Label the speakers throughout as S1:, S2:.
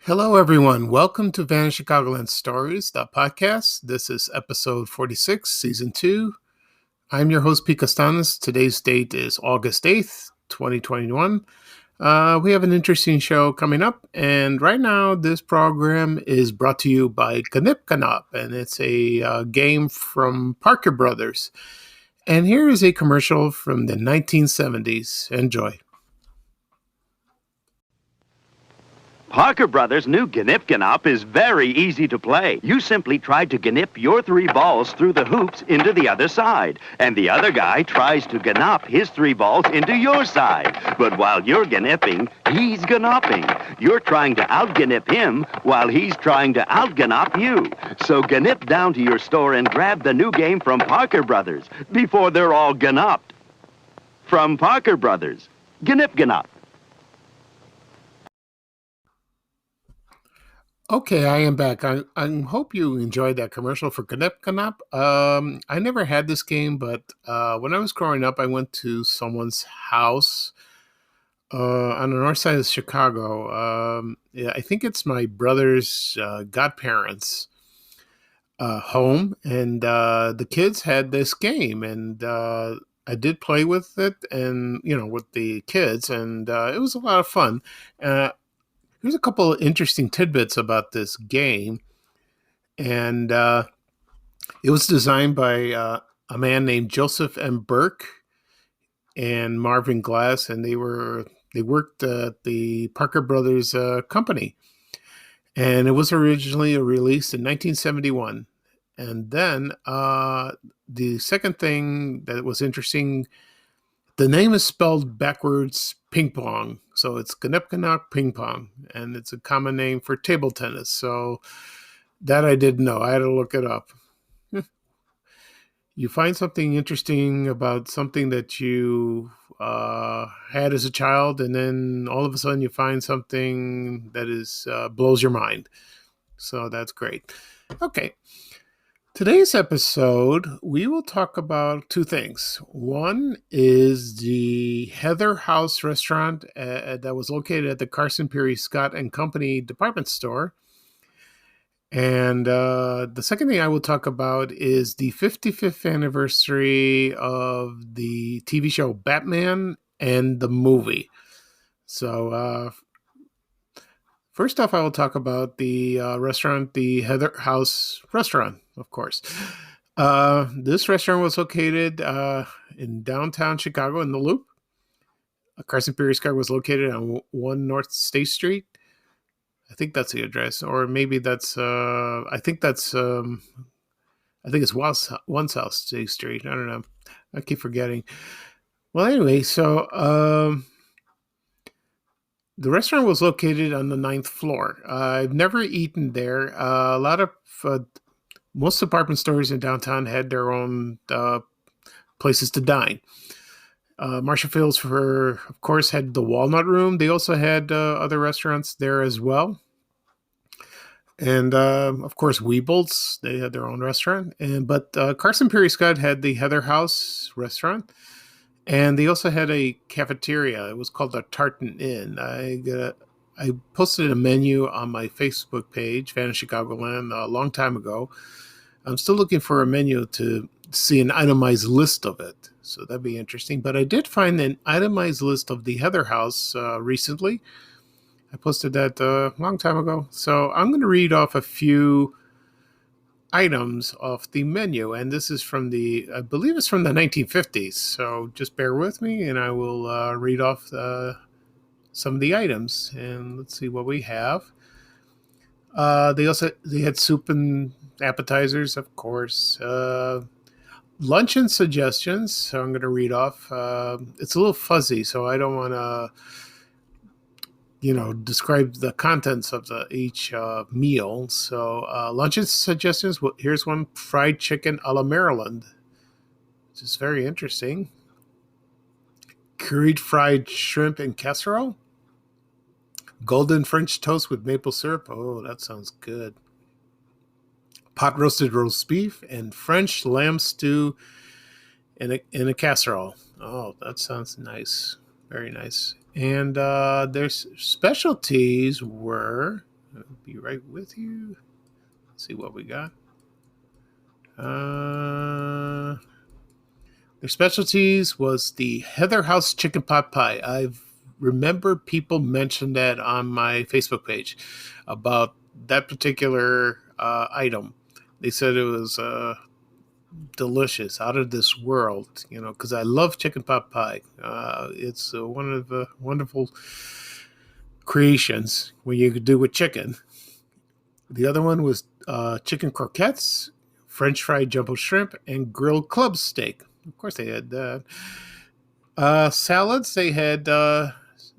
S1: Hello, everyone. Welcome to Vanna Chicagoland Stories, the podcast. This is episode 46, season 2. I'm your host, Pete Costanis. Today's date is August 8th, 2021. We have an interesting show coming up, and right now, this program is brought to you by Ganip Ganop, and it's a game from Parker Brothers. And here is a commercial from the 1970s. Enjoy.
S2: Parker Brothers' new Ganip Ganop is very easy to play. You simply try to ganip your 3 balls through the hoops into the other side, and the other guy tries to ganop his 3 balls into your side. But while you're ganipping, he's ganopping. You're trying to out-ganip him while he's trying to out-ganop you. So ganip down to your store and grab the new game from Parker Brothers before they're all ganopped. From Parker Brothers, Ganip Ganop.
S1: Okay, I am back. I hope you enjoyed that commercial for Ganip Ganop. I never had this game, but when I was growing up, I went to someone's house on the north side of Chicago. Yeah, I think it's my brother's godparents' home, and the kids had this game, and I did play with it, and with the kids, and it was a lot of fun. Here's a couple of interesting tidbits about this game. And it was designed by a man named Joseph M. Burke and Marvin Glass, and they worked at the Parker Brothers company. And it was originally released in 1971. And then the second thing that was interesting, the name is spelled backwards, ping pong. So it's Ganip Ganop Ping Pong, and it's a common name for table tennis. So that I didn't know. I had to look it up. You find something interesting about something that you had as a child, and then all of a sudden you find something that is blows your mind. So that's great. Okay. Today's episode, we will talk about 2 things. One is the Heather House restaurant that was located at the Carson, Pirie, Scott and Company department store. And the second thing I will talk about is the 55th anniversary of the TV show Batman and the movie. So first off, I will talk about the restaurant, the Heather House restaurant, of course. This restaurant was located in downtown Chicago in the Loop. Carson Pirie Scott was located on 1 North State Street. I think that's the address, or maybe that's. I think it's 1 South State Street. I don't know. I keep forgetting. Well, anyway, so the restaurant was located on the 9th floor. I've never eaten there. A lot of most department stores in downtown had their own places to dine. Marshall Fields, of course, had the Walnut Room. They also had other restaurants there as well. And, of course, Weebles, they had their own restaurant. But Carson Pirie Scott had the Heather House restaurant. And they also had a cafeteria. It was called the Tartan Inn. I posted a menu on my Facebook page, Vanna Chicagoland, a long time ago. I'm still looking for a menu to see an itemized list of it. So that'd be interesting. But I did find an itemized list of the Heather House recently. I posted that a long time ago. So I'm going to read off a few items off the menu. And this is I believe it's from the 1950s. So just bear with me and I will read off some of the items. And let's see what we have. They had soup and appetizers, of course. Luncheon suggestions. So I'm going to read off. It's a little fuzzy, so I don't want to, describe the contents of each meal. So luncheon suggestions. Here's one: fried chicken a la Maryland, which is very interesting. Curried fried shrimp and casserole. Golden French toast with maple syrup. Oh, that sounds good. Pot roasted roast beef and French lamb stew in a casserole. Oh, that sounds nice. Very nice. And their specialties were, I'll be right with you. Let's see what we got. Their specialties was the Heather House chicken pot pie. I remember people mentioned that on my Facebook page about that particular item. They said it was delicious, out of this world, because I love chicken pot pie. It's one of the wonderful creations when you could do with chicken. The other one was chicken croquettes, French fried jumbo shrimp, and grilled club steak. Of course, they had that. Salads, they had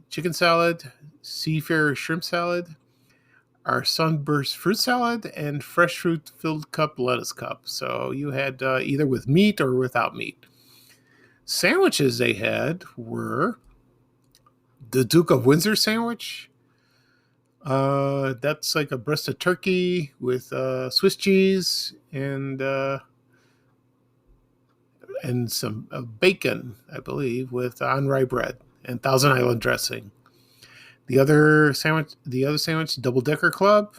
S1: chicken salad, seafarer shrimp salad, our sunburst fruit salad, and fresh fruit filled cup lettuce cup. So you had either with meat or without meat. Sandwiches they had were the Duke of Windsor sandwich. That's like a breast of turkey with Swiss cheese and some bacon, I believe, with on rye bread and Thousand Island dressing. The other sandwich, Double Decker Club.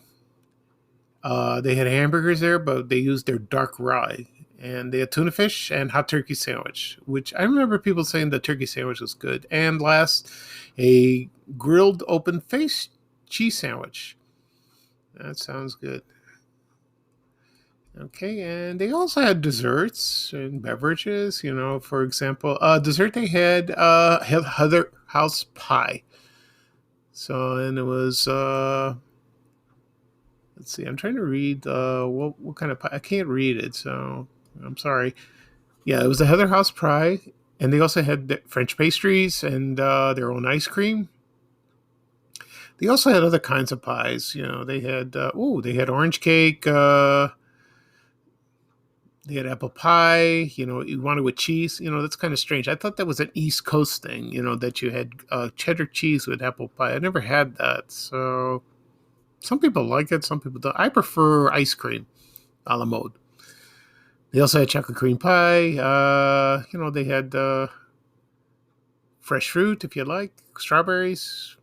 S1: They had hamburgers there, but they used their dark rye, and they had tuna fish and hot turkey sandwich, which I remember people saying the turkey sandwich was good. And last, a grilled open face cheese sandwich. That sounds good. Okay, and they also had desserts and beverages. For example, dessert they had Heather House pie. So, and it was let's see, I'm trying to read what kind of pie. I can't read it, so I'm sorry. Yeah, it was the Heather House pie, and they also had French pastries and their own ice cream. They also had other kinds of pies. They had orange cake. They had apple pie. You wanted with cheese. That's kind of strange. I thought that was an East Coast thing. That you had cheddar cheese with apple pie. I never had that. So some people like it. Some people don't. I prefer ice cream a la mode. They also had chocolate cream pie. They had fresh fruit if you like, strawberries.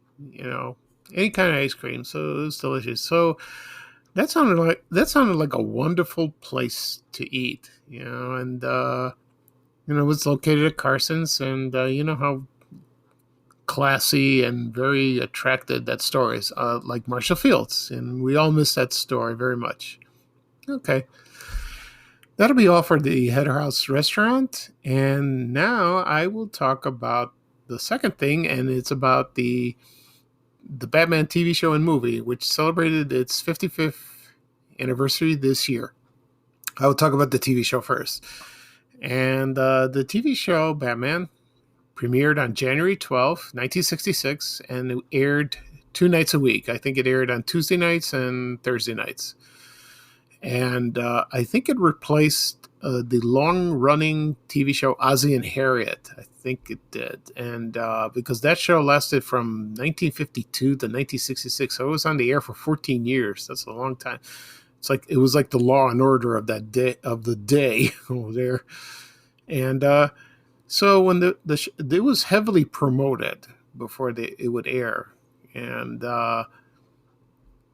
S1: Any kind of ice cream. So it was delicious. So that sounded like a wonderful place to eat, and it was located at Carson's, and you know how classy and very attractive that store is, like Marshall Fields, and we all miss that store very much. Okay, that'll be all for the Header House restaurant, and now I will talk about the second thing, and it's about the Batman TV show and movie, which celebrated its 55th anniversary this year. I will talk about the TV show first. And the TV show Batman premiered on January 12th, 1966, and it aired 2 nights a week. I think it aired on Tuesday nights and Thursday nights. And I think it replaced the long-running TV show Ozzie and Harriet. I think it did. And because that show lasted from 1952 to 1966, so it was on the air for 14 years. That's a long time. It was like the Law and Order of that day of the day over there. And so when it was heavily promoted before it would air, and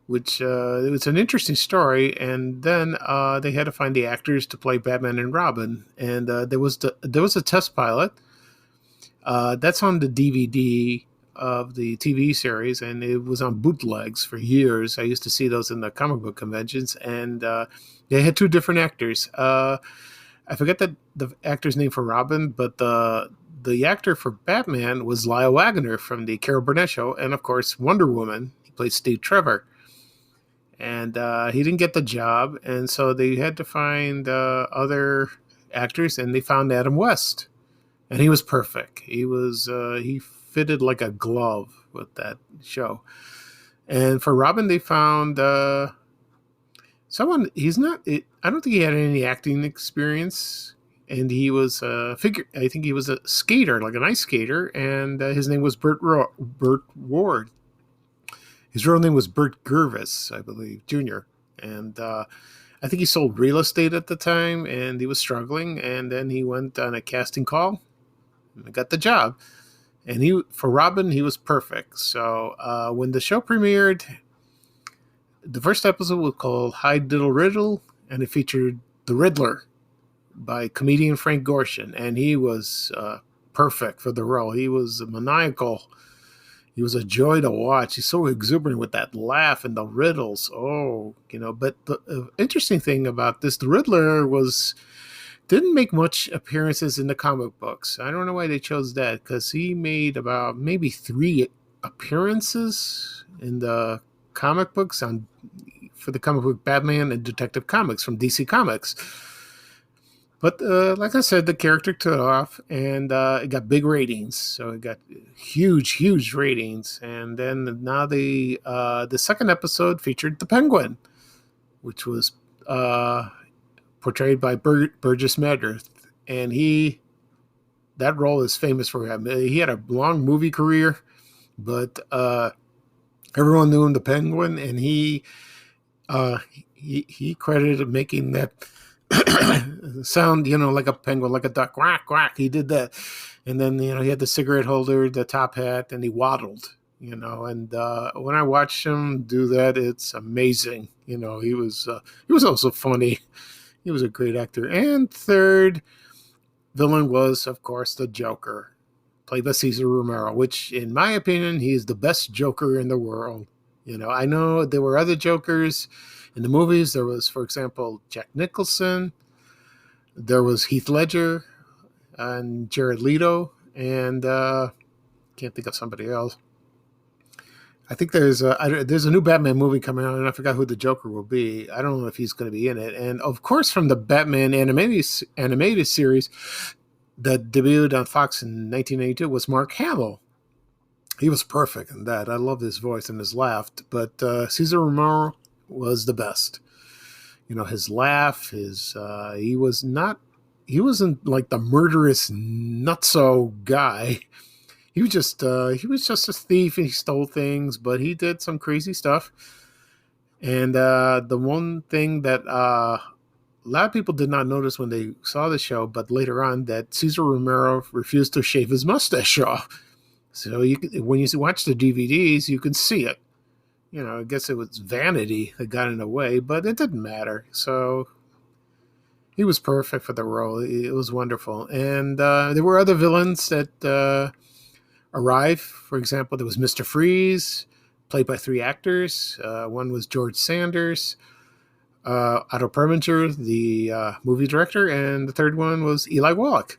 S1: which it was an interesting story. And then they had to find the actors to play Batman and Robin, and there was a test pilot. That's on the DVD of the TV series, and it was on bootlegs for years. I used to see those in the comic book conventions, and they had two different actors. I forget the actor's name for Robin, but the actor for Batman was Lyle Waggoner from the Carol Burnett show, and of course Wonder Woman. He played Steve Trevor, and he didn't get the job, and so they had to find other actors, and they found Adam West, and he was perfect. He fitted like a glove with that show. And for Robin, they found someone. I don't think he had any acting experience, and he was a figure. I think he was a skater, like an ice skater, and his name was Burt Ward. His real name was Burt Gervis, I believe, Jr. And I think he sold real estate at the time, and he was struggling. And then he went on a casting call and got the job. And for Robin, he was perfect. So when the show premiered, the first episode was called Hide Diddle Riddle, and it featured the Riddler by comedian Frank Gorshin, and he was perfect for the role. He was maniacal. He was a joy to watch. He's so exuberant with that laugh and the riddles. Oh, But the interesting thing about this, the Riddler didn't make much appearances in the comic books. I don't know why they chose that, because he made about maybe 3 appearances in the comic books for the comic book Batman and Detective Comics from DC Comics. But like I said, the character took off, and it got big ratings. So it got huge ratings. And then now the second episode featured the Penguin, which was portrayed by Burgess Meredith, and that role is famous for him. He had a long movie career, but everyone knew him the Penguin, and he credited making that sound, like a penguin, like a duck, quack quack. He did that, and then he had the cigarette holder, the top hat, and he waddled. And when I watched him do that, it's amazing. He was also funny. He was a great actor. And third villain was, of course, the Joker, played by Cesar Romero, which, in my opinion, he's the best Joker in the world. I know there were other Jokers in the movies. There was, for example, Jack Nicholson. There was Heath Ledger and Jared Leto. And can't think of somebody else. I think there's a new Batman movie coming out, and I forgot who the Joker will be. I don't know if he's going to be in it. And, of course, from the Batman animated series that debuted on Fox in 1982 was Mark Hamill. He was perfect in that. I love his voice and his laugh. But Cesar Romero was the best. His laugh, he wasn't like the murderous nutso guy. He was just a thief, and he stole things, but he did some crazy stuff. And the one thing that a lot of people did not notice when they saw the show, but later on, that Cesar Romero refused to shave his mustache off. So when you watch the DVDs, you can see it. I guess it was vanity that got in the way, but it didn't matter. So he was perfect for the role. It was wonderful. And there were other villains that arrive. For example, there was Mr. Freeze, played by 3 actors. One was George Sanders, Otto Preminger, the movie director, and the third one was Eli Wallach.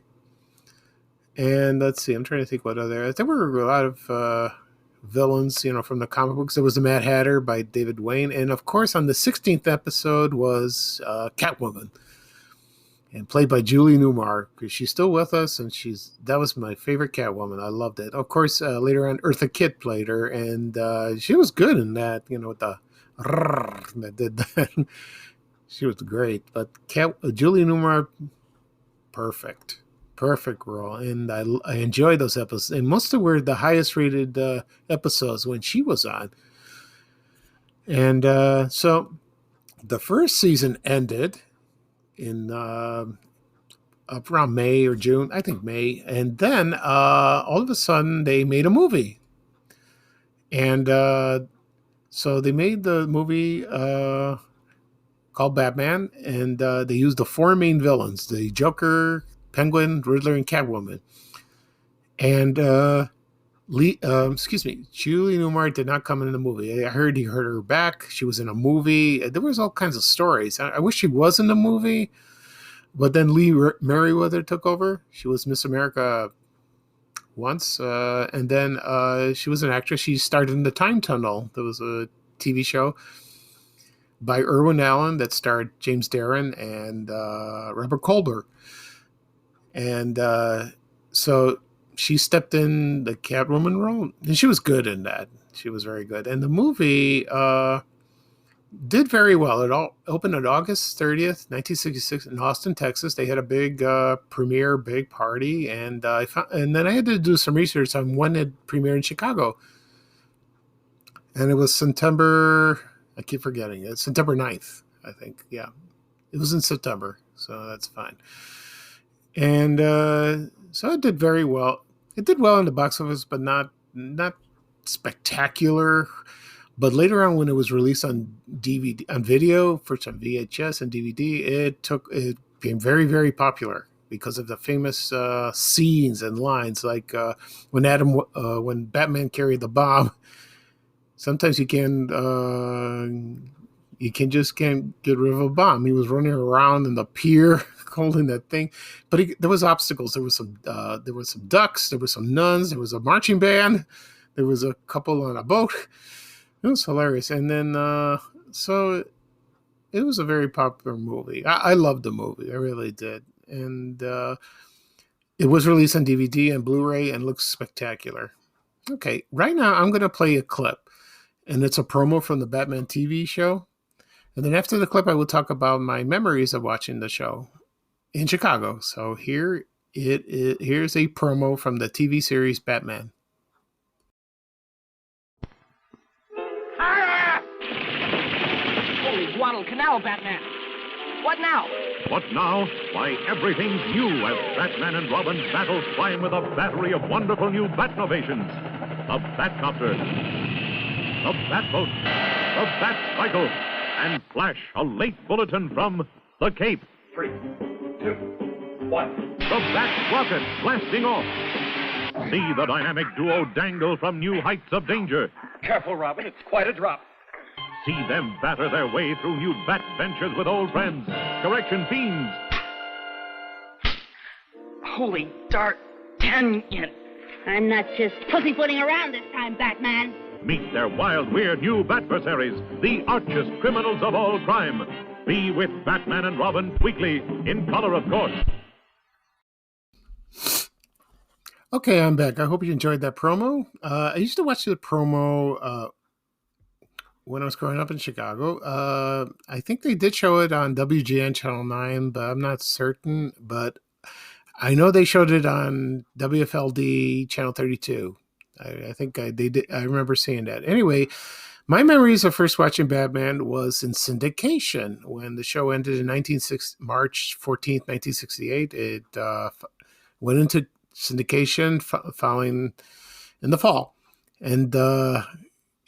S1: And let's see, I'm trying to think what other. There were a lot of villains, from the comic books. There was the Mad Hatter by David Wayne, and of course, on the 16th episode was Catwoman, and played by Julie Newmar, because she's still with us, and that was my favorite Catwoman. I loved it. Of course, later on, Eartha Kitt played her, and she was good in that, with the that did that. She was great. But Julie Newmar, perfect role, and I enjoyed those episodes, and most of them were the highest rated episodes when she was on. And so the first season ended in up around May or June, I think May, and then all of a sudden they made a movie, and so they made the movie called Batman, and they used the 4 main villains: the Joker, Penguin, Riddler, and Catwoman. And Julie Newmar did not come in the movie. I heard he hurt her back. She was in a movie. There was all kinds of stories. I wish she was in the movie, but then Lee Merriweather took over. She was Miss America once, and then she was an actress. She starred in The Time Tunnel. There was a TV show by Irwin Allen that starred James Darren and Robert Colbert. And so she stepped in the Catwoman role, and she was good in that. She was very good. And the movie did very well. It all opened on August 30th, 1966 in Austin, Texas. They had a big premiere, big party. And and then I had to do some research on when it premiered in Chicago. And it was September, I keep forgetting it, September 9th, I think. Yeah, it was in September, so that's fine. And so it did very well. It did well in the box office, but not spectacular. But later on, when it was released on DVD, on video, first on VHS and DVD, it became very, very popular because of the famous scenes and lines, like when Batman carried the bomb. Sometimes you can just can't get rid of a bomb. He was running around in the pier holding that thing, but there was obstacles. There was some ducks, there were some nuns, there was a marching band, there was a couple on a boat. It was hilarious. And then, so it was a very popular movie. I loved the movie. I really did. And it was released on DVD and Blu-ray and looks spectacular. Okay, right now I'm going to play a clip. And it's a promo from the Batman TV show. And then after the clip, I will talk about my memories of watching the show in Chicago. So here's a promo from the TV series Batman.
S3: Guadalcanal, Batman. What now?
S4: What now? Why, everything's new as Batman and Robin battle crime with a battery of wonderful new Batnovations. The Batcopter, the Batboat, the Batcycle, and Flash, a late bulletin from the Cape.
S5: 3, 2, 1.
S4: The Bat Rocket blasting off. See the dynamic duo dangle from new heights of danger.
S5: Careful, Robin. It's quite a drop.
S4: See them batter their way through new bat ventures with old friends. Correction, fiends.
S3: Holy dart canyon.
S6: I'm not just pussyfooting around this time, Batman.
S4: Meet their wild, weird new Batversaries, the archest criminals of all crime. Be with Batman and Robin weekly, in color, of course.
S1: Okay, I'm back. I hope you enjoyed that promo. I used to watch the promo when I was growing up in Chicago. I think they did show it on WGN Channel 9, but I'm not certain. But I know they showed it on WFLD Channel 32. I think they did. I remember seeing that. Anyway, my memories of first watching Batman was in syndication when the show ended in March 14th, 1968. It went into syndication following in the fall. And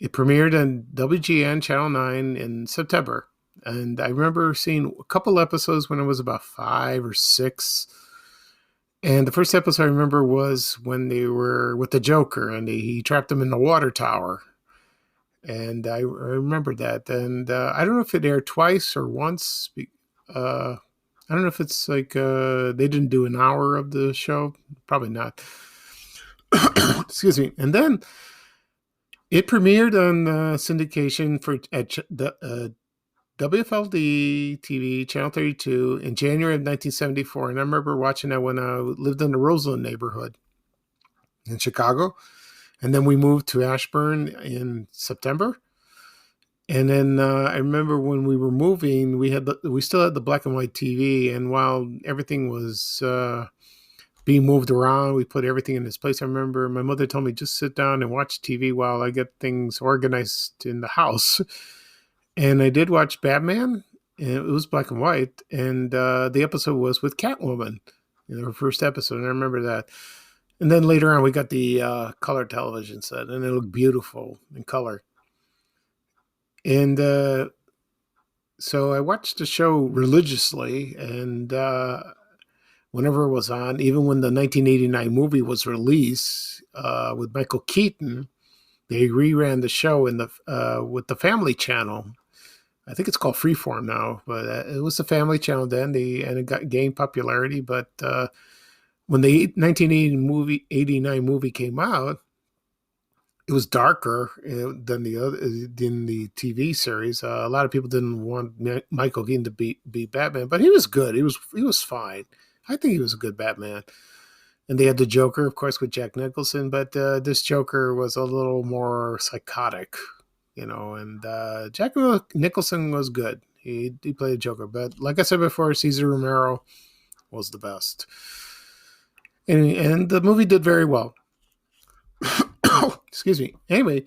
S1: it premiered on WGN Channel 9 in September. And I remember seeing a couple episodes when I was about 5 or 6. And the first episode I remember was when they were with the Joker and he trapped him in the water tower. And I remember that. And I don't know if it aired twice or once. I don't know if it's like they didn't do an hour of the show. Probably not. Excuse me. And then it premiered on syndication at the WFLD TV, Channel 32, in January of 1974. And I remember watching that when I lived in the Roseland neighborhood in Chicago. And then we moved to Ashburn in September. And then I remember when we were moving, we still had the black and white TV. And while everything was being moved around, we put everything in its place. I remember my mother told me, just sit down and watch TV while I get things organized in the house. And I did watch Batman, and it was black and white. And the episode was with Catwoman, her first episode. And I remember that. And then later on, we got the color television set, and it looked beautiful in color. And so I watched the show religiously, and whenever it was on, even when the 1989 movie was released with Michael Keaton, they reran the show with the Family Channel. I think it's called Freeform now, but it was the Family Channel then, and it gained popularity. But when the 1989 movie came out, it was darker than the TV series. A lot of people didn't want Michael Keaton to be Batman, but he was good. He was fine. I think he was a good Batman. And they had the Joker, of course, with Jack Nicholson, but this Joker was a little more psychotic, and Jack Nicholson was good. He played a Joker, but like I said before, Cesar Romero was the best. And the movie did very well. Excuse me. Anyway,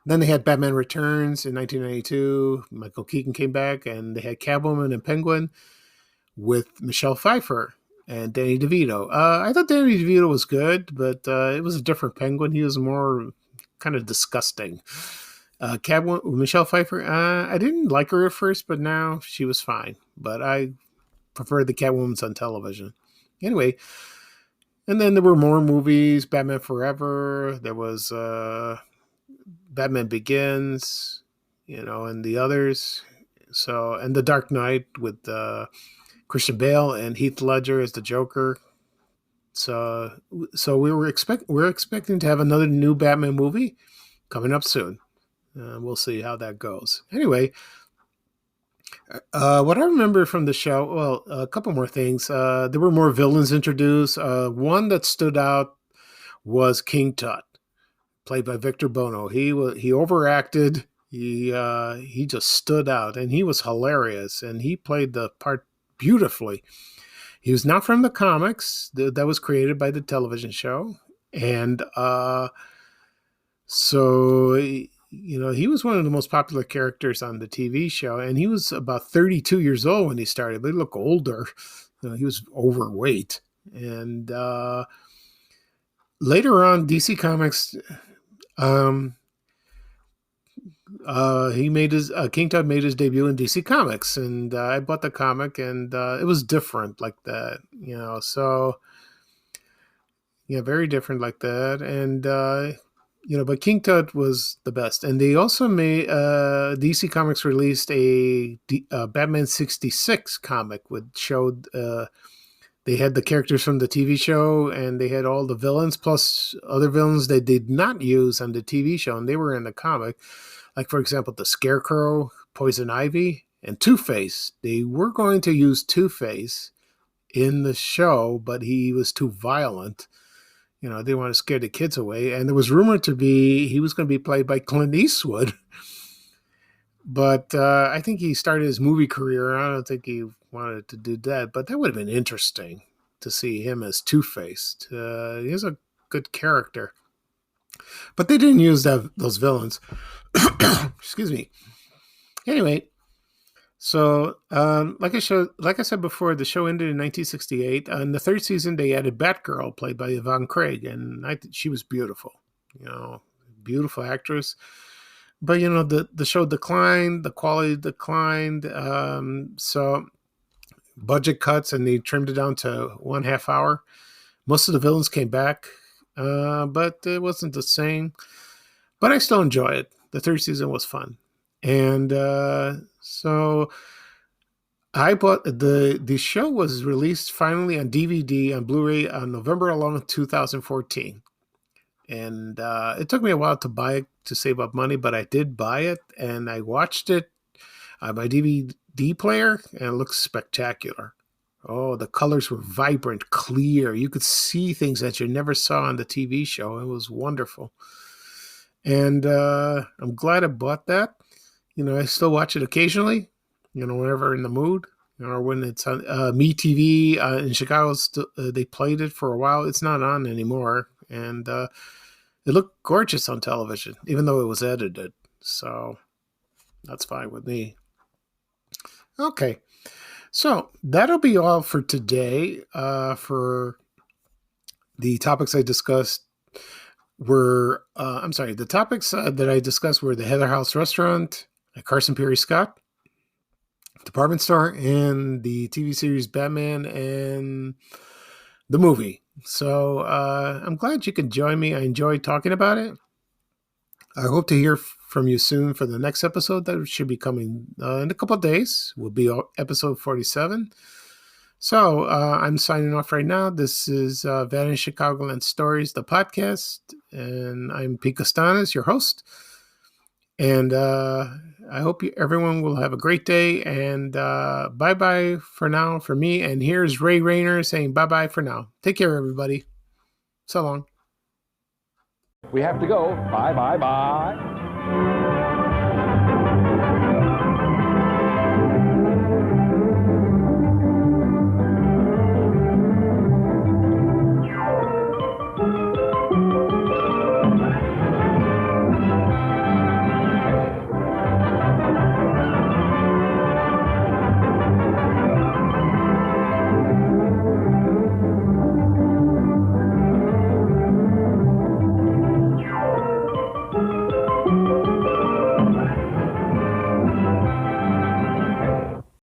S1: then they had Batman Returns in 1992. Michael Keaton came back, and they had Catwoman and Penguin with Michelle Pfeiffer and Danny DeVito. I thought Danny DeVito was good, but it was a different Penguin. He was more kind of disgusting. Catwoman, Michelle Pfeiffer. I didn't like her at first, but now she was fine. But I prefer the Catwoman's on television. Anyway, and then there were more movies. Batman Forever. There was Batman Begins. And the others. So, and The Dark Knight with Christian Bale and Heath Ledger as the Joker. So we're expecting to have another new Batman movie coming up soon. We'll see how that goes. Anyway, what I remember from the show, well, a couple more things. There were more villains introduced. One that stood out was King Tut, played by Victor Bono. He overacted. He just stood out, and he was hilarious, and he played the part beautifully. He was not from the comics that was created by the television show, and so he was one of the most popular characters on the TV show, and he was about 32 years old when he started, but he looked older. He was overweight, and later on, DC Comics. He made his King Tut made his debut in DC Comics, and I bought the comic, and it was different like that, So yeah, very different like that, and but King Tut was the best. And they also made DC Comics released a Batman 66 comic, which showed they had the characters from the TV show, and they had all the villains plus other villains they did not use on the TV show, and they were in the comic. Like, for example, the Scarecrow, Poison Ivy, and Two-Face. They were going to use Two-Face in the show, but he was too violent. They didn't want to scare the kids away. And there was rumored to be he was going to be played by Clint Eastwood. But I think he started his movie career. I don't think he wanted to do that. But that would have been interesting to see him as Two-Face. He's a good character. But they didn't use those villains. Excuse me. Anyway, so like I said before, the show ended in 1968. In the third season, they added Batgirl, played by Yvonne Craig, and she was beautiful. Beautiful actress. But the show declined, the quality declined. So budget cuts, and they trimmed it down to 1/2 hour. Most of the villains came back, but it wasn't the same. But I still enjoy it. The third season was fun. And so I bought the show was released finally on DVD and Blu-ray on November 11th, 2014. And it took me a while to buy it to save up money, but I did buy it, and I watched it on my DVD player, and it looks spectacular. Oh, the colors were vibrant, clear. You could see things that you never saw on the TV show. It was wonderful. And I'm glad I bought that. I still watch it occasionally, whenever in the mood, or when it's on MeTV in Chicago. They played it for a while. It's not on anymore. And it looked gorgeous on television, even though it was edited. So that's fine with me. Okay. So that'll be all for today. For the topics I discussed were, the topics that I discussed were the Heather House Restaurant, Carson Pirie Scott, department store, and the TV series Batman and the movie. So I'm glad you could join me. I enjoyed talking about it. I hope to hear from you soon for the next episode that should be coming in a couple of days. Will be episode 47. So I'm signing off right now. This is Van in Chicagoland Stories, the podcast, and I'm Pete Costanas, your host. And I hope everyone will have a great day. And bye-bye for now for me. And here's Ray Rayner saying bye-bye for now. Take care, everybody. So long.
S7: We have to go. Bye, bye, bye.